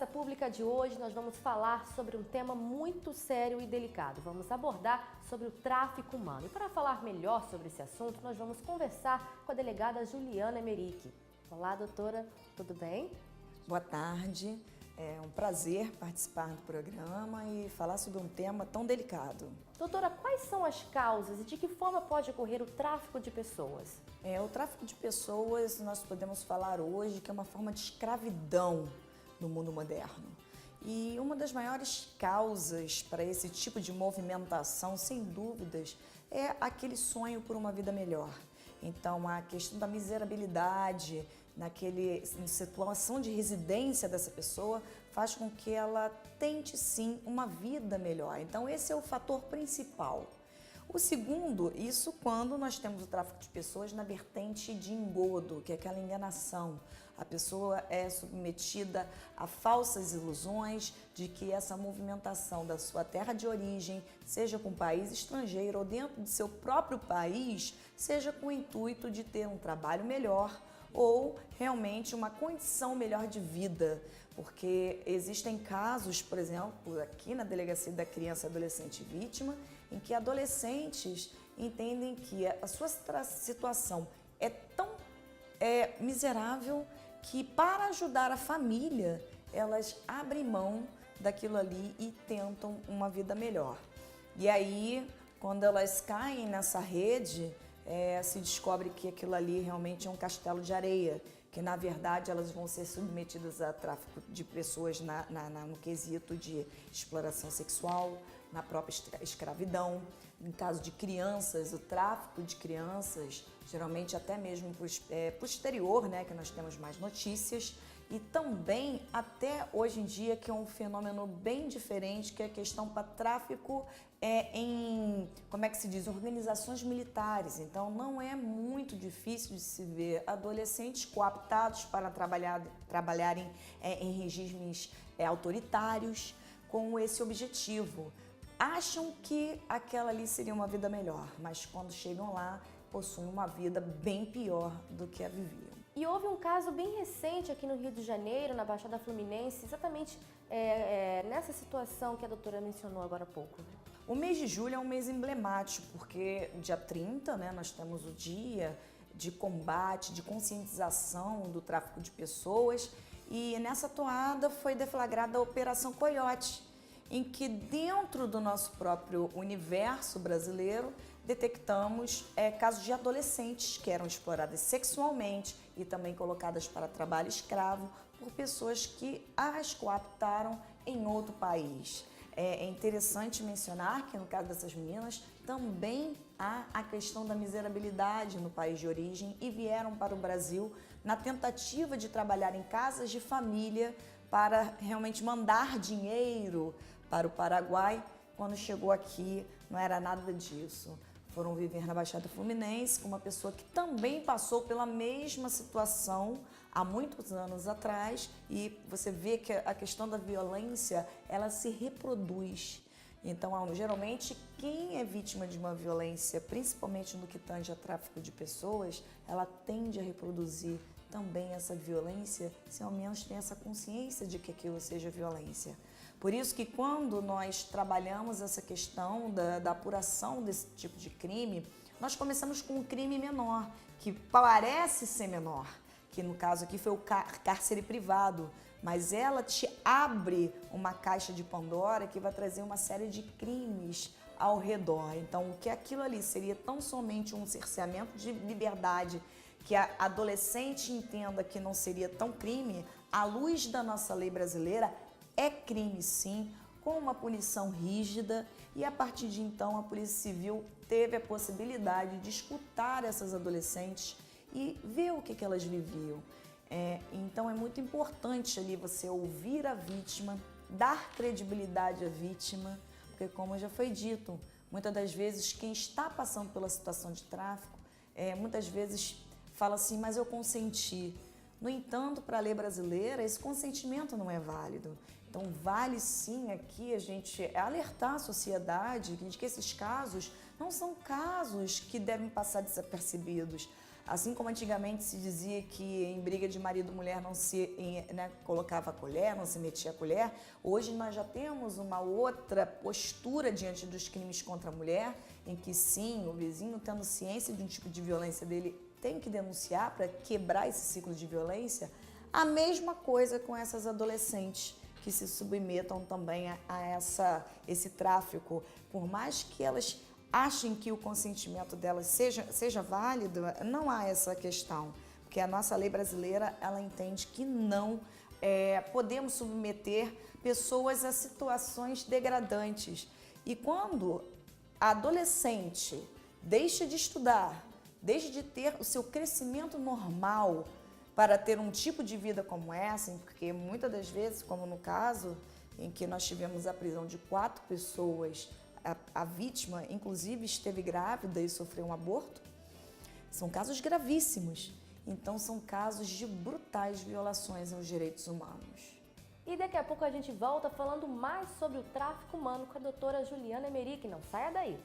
Praça Pública de hoje nós vamos falar sobre um tema muito sério e delicado. Vamos abordar sobre o tráfico humano. E para falar melhor sobre esse assunto, nós vamos conversar com a delegada Juliana Emerick. Olá, doutora, tudo bem? Boa tarde, é um prazer participar do programa e falar sobre um tema tão delicado. Doutora, quais são as causas e de que forma pode ocorrer o tráfico de pessoas? O tráfico de pessoas, nós podemos falar hoje que é uma forma de escravidão no mundo moderno. E uma das maiores causas para esse tipo de movimentação, sem dúvidas, é aquele sonho por uma vida melhor. Então, a questão da miserabilidade, na situação de residência dessa pessoa, faz com que ela tente sim uma vida melhor. Então, esse é o fator principal. O segundo, isso quando nós temos o tráfico de pessoas na vertente de engodo, que é aquela enganação. A pessoa é submetida a falsas ilusões de que essa movimentação da sua terra de origem, seja com um país estrangeiro ou dentro de seu próprio país, seja com o intuito de ter um trabalho melhor ou realmente uma condição melhor de vida, porque existem casos, por exemplo, aqui na Delegacia da Criança e Adolescente Vítima, em que adolescentes entendem que a sua situação é tão miserável que para ajudar a família, elas abrem mão daquilo ali e tentam uma vida melhor. E aí, quando elas caem nessa rede, se descobre que aquilo ali realmente é um castelo de areia, que na verdade elas vão ser submetidas a tráfico de pessoas no quesito de exploração sexual, na própria escravidão. Em caso de crianças, o tráfico de crianças, geralmente até mesmo posterior, né, que nós temos mais notícias, e também até hoje em dia, que é um fenômeno bem diferente, que é a questão para tráfico em, como é que se diz, organizações militares. Então não é muito difícil de se ver adolescentes cooptados para trabalharem em regimes autoritários com esse objetivo. Acham que aquela ali seria uma vida melhor, mas quando chegam lá, possuem uma vida bem pior do que a viviam. E houve um caso bem recente aqui no Rio de Janeiro, na Baixada Fluminense, exatamente nessa situação que a doutora mencionou agora há pouco. O mês de julho é um mês emblemático, porque dia 30, né, nós temos o dia de combate, de conscientização do tráfico de pessoas, e nessa toada foi deflagrada a Operação Coiote, em que dentro do nosso próprio universo brasileiro detectamos casos de adolescentes que eram exploradas sexualmente e também colocadas para trabalho escravo por pessoas que as cooptaram em outro país. É interessante mencionar que no caso dessas meninas também há a questão da miserabilidade no país de origem e vieram para o Brasil na tentativa de trabalhar em casas de família para realmente mandar dinheiro para o Paraguai. Quando chegou aqui não era nada disso. Foram viver na Baixada Fluminense com uma pessoa que também passou pela mesma situação há muitos anos atrás, e você vê que a questão da violência, ela se reproduz. Então, geralmente, quem é vítima de uma violência, principalmente no que tange a tráfico de pessoas, ela tende a reproduzir também essa violência, se ao menos tem essa consciência de que aquilo seja violência. Por isso que quando nós trabalhamos essa questão da apuração desse tipo de crime, nós começamos com um crime menor, que parece ser menor, que no caso aqui foi o cárcere privado, mas ela te abre uma caixa de Pandora que vai trazer uma série de crimes ao redor. Então, o que aquilo ali seria tão somente um cerceamento de liberdade, que a adolescente entenda que não seria tão crime, à luz da nossa lei brasileira, é crime sim, com uma punição rígida, e a partir de então a Polícia Civil teve a possibilidade de escutar essas adolescentes e ver o que elas viviam. Então é muito importante ali você ouvir a vítima, dar credibilidade à vítima, porque como já foi dito, muitas das vezes quem está passando pela situação de tráfico, muitas vezes fala assim, mas eu consenti. No entanto, para a lei brasileira, esse consentimento não é válido. Então, vale sim aqui a gente alertar a sociedade de que esses casos não são casos que devem passar desapercebidos. Assim como antigamente se dizia que em briga de marido e mulher não se colocava a colher, não se metia a colher, hoje nós já temos uma outra postura diante dos crimes contra a mulher, em que sim, o vizinho, tendo ciência de um tipo de violência dele, tem que denunciar para quebrar esse ciclo de violência. A mesma coisa com essas adolescentes que se submetam também a esse tráfico. Por mais que elas achem que o consentimento delas seja válido, não há essa questão. Porque a nossa lei brasileira, ela entende que não podemos submeter pessoas a situações degradantes. E quando a adolescente deixa de estudar, deixa de ter o seu crescimento normal para ter um tipo de vida como essa, porque muitas das vezes, como no caso em que nós tivemos a prisão de 4 pessoas, a vítima inclusive esteve grávida e sofreu um aborto, são casos gravíssimos. Então são casos de brutais violações aos direitos humanos. E daqui a pouco a gente volta falando mais sobre o tráfico humano com a doutora Juliana Emerick. Não saia daí!